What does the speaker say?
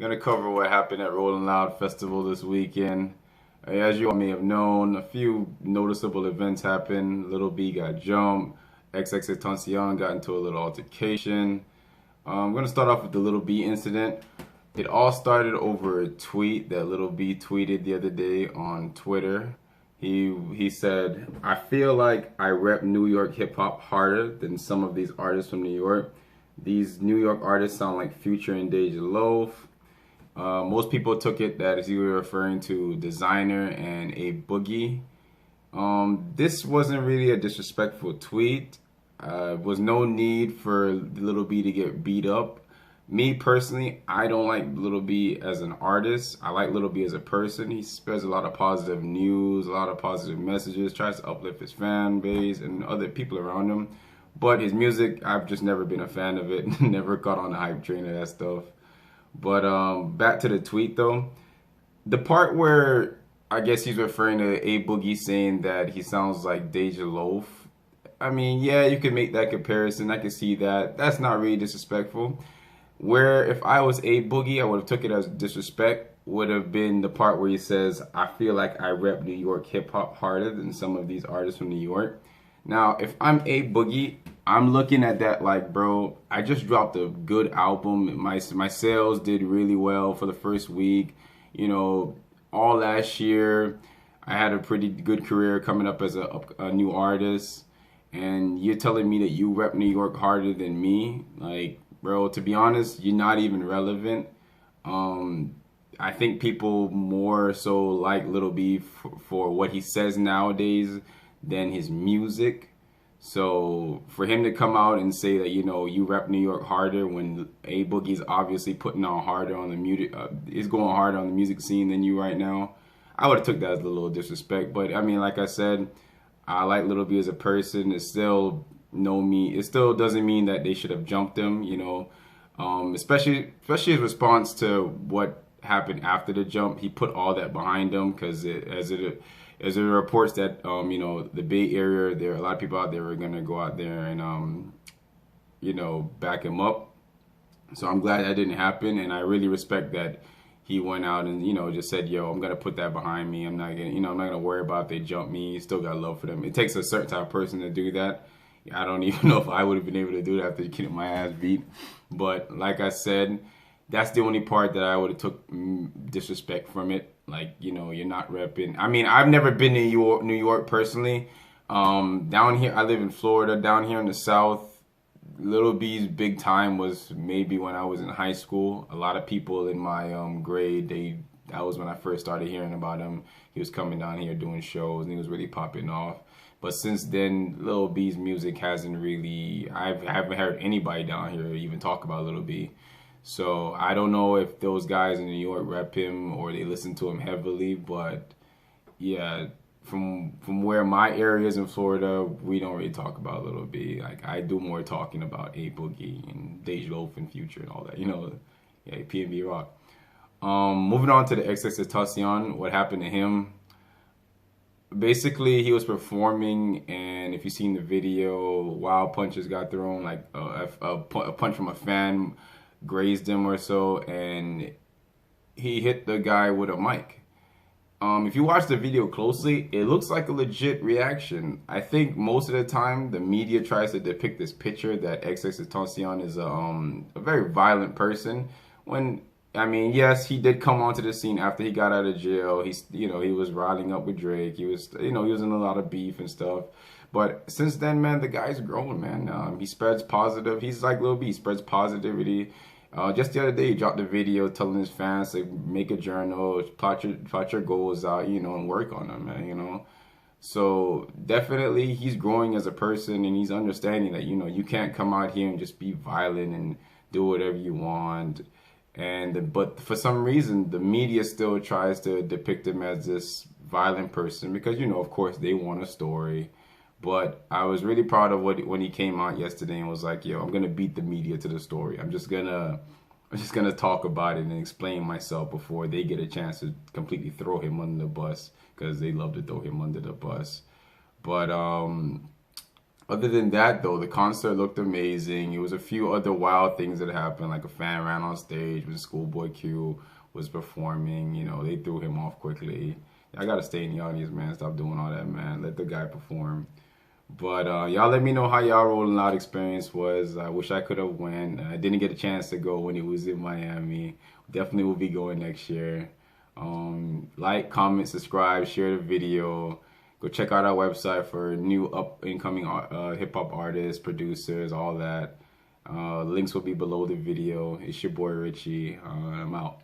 Gonna cover what happened at Rolling Loud Festival this weekend. As you all may have known, a few noticeable events happened. Lil B got jumped. XXXTentacion got into a little altercation. I'm gonna start off with the Lil B incident. It all started over a tweet that Lil B tweeted the other day on Twitter. He said, "I feel like I rep New York hip hop harder than some of these artists from New York. These New York artists sound like Future and Deja Loaf." Most people took it that he was referring to Designer and A Boogie. This wasn't really a disrespectful tweet. Was no need for Lil B to get beat up. Me personally, I don't like Lil B as an artist. I like Lil B as a person. He spreads a lot of positive news, a lot of positive messages, tries to uplift his fan base and other people around him. But his music, I've just never been a fan of it. Never caught on the hype train of that stuff. But back to the tweet though. The part where I guess he's referring to A Boogie saying that he sounds like Deja Loaf. I mean, yeah, you can make that comparison. I can see that. That's not really disrespectful. Where if I was A Boogie, I would have took it as disrespect. Would have been the part where he says, "I feel like I rep New York hip hop harder than some of these artists from New York." Now, if I'm A Boogie, I'm looking at that like, bro, I just dropped a good album. My sales did really well for the first week. You know, all last year, I had a pretty good career coming up as a new artist. And you're telling me that you rep New York harder than me? Like, bro, to be honest, you're not even relevant. I think people more so like Lil B for what he says nowadays than his music. So for him to come out and say that, you rep New York harder when A Boogie's obviously putting on harder on the music, is going harder on the music scene than you right now, I would have took that as a little disrespect. But I mean, like I said, I like Lil B as a person. It still it still doesn't mean that they should have jumped him, especially his response to what happened after the jump. He put all that behind him because as it reports that the Bay Area, there are a lot of people out there who are gonna go out there and back him up. So I'm glad that didn't happen, and I really respect that he went out and just said, "Yo, I'm gonna put that behind me. I'm not gonna I'm not gonna worry about if they jump me. Still got love for them." It takes a certain type of person to do that. I don't even know if I would have been able to do that after getting my ass beat. But like I said, that's the only part that I would have took disrespect from it. Like, you're not repping. I mean, I've never been to New York personally. Down here, I live in Florida. Down here in the South, Lil B's big time was maybe when I was in high school. A lot of people in my grade, that was when I first started hearing about him. He was coming down here doing shows and he was really popping off. But since then, Lil B's music hasn't really, I haven't heard anybody down here even talk about Lil B. So I don't know if those guys in New York rep him or they listen to him heavily, but yeah, from where my area is in Florida, we don't really talk about Lil B. Like, I do more talking about A Boogie and Deja Loaf and Future and all that, yeah, P&B Rock. Moving on to the XXXTentacion, what happened to him? Basically, he was performing, and if you've seen the video, wild punches got thrown, like a punch from a fan grazed him or so, and he hit the guy with a mic. If you watch the video closely, it looks like a legit reaction. I think most of the time the media tries to depict this picture that XXXTentacion is a very violent person. When I mean, yes, he did come onto the scene after he got out of jail. He was riding up with Drake. He was he was in a lot of beef and stuff. But since then, man, the guy's grown, man. He spreads positive. He's like Lil B, he spreads positivity. Just the other day, he dropped a video telling his fans to make a journal, plot your goals out, and work on them, man, So definitely, he's growing as a person, and he's understanding that, you can't come out here and just be violent and do whatever you want. But for some reason, the media still tries to depict him as this violent person because, of course, they want a story. But I was really proud of when he came out yesterday and was like, "Yo, I'm gonna beat the media to the story. I'm just gonna talk about it and explain myself before they get a chance to completely throw him under the bus because they love to throw him under the bus." But Other than that, though, the concert looked amazing. It was a few other wild things that happened, like a fan ran on stage when Schoolboy Q was performing. You know, they threw him off quickly. I gotta stay in the audience, man. Stop doing all that, man. Let the guy perform. But y'all let me know how y'all Rolling Loud experience was. I wish I could have went. I didn't get a chance to go when it was in Miami. Definitely will be going next year. Like, comment, subscribe, share the video. Go check out our website for new up incoming hip hop artists, producers, all that. Links will be below the video. It's your boy Richie. I'm out.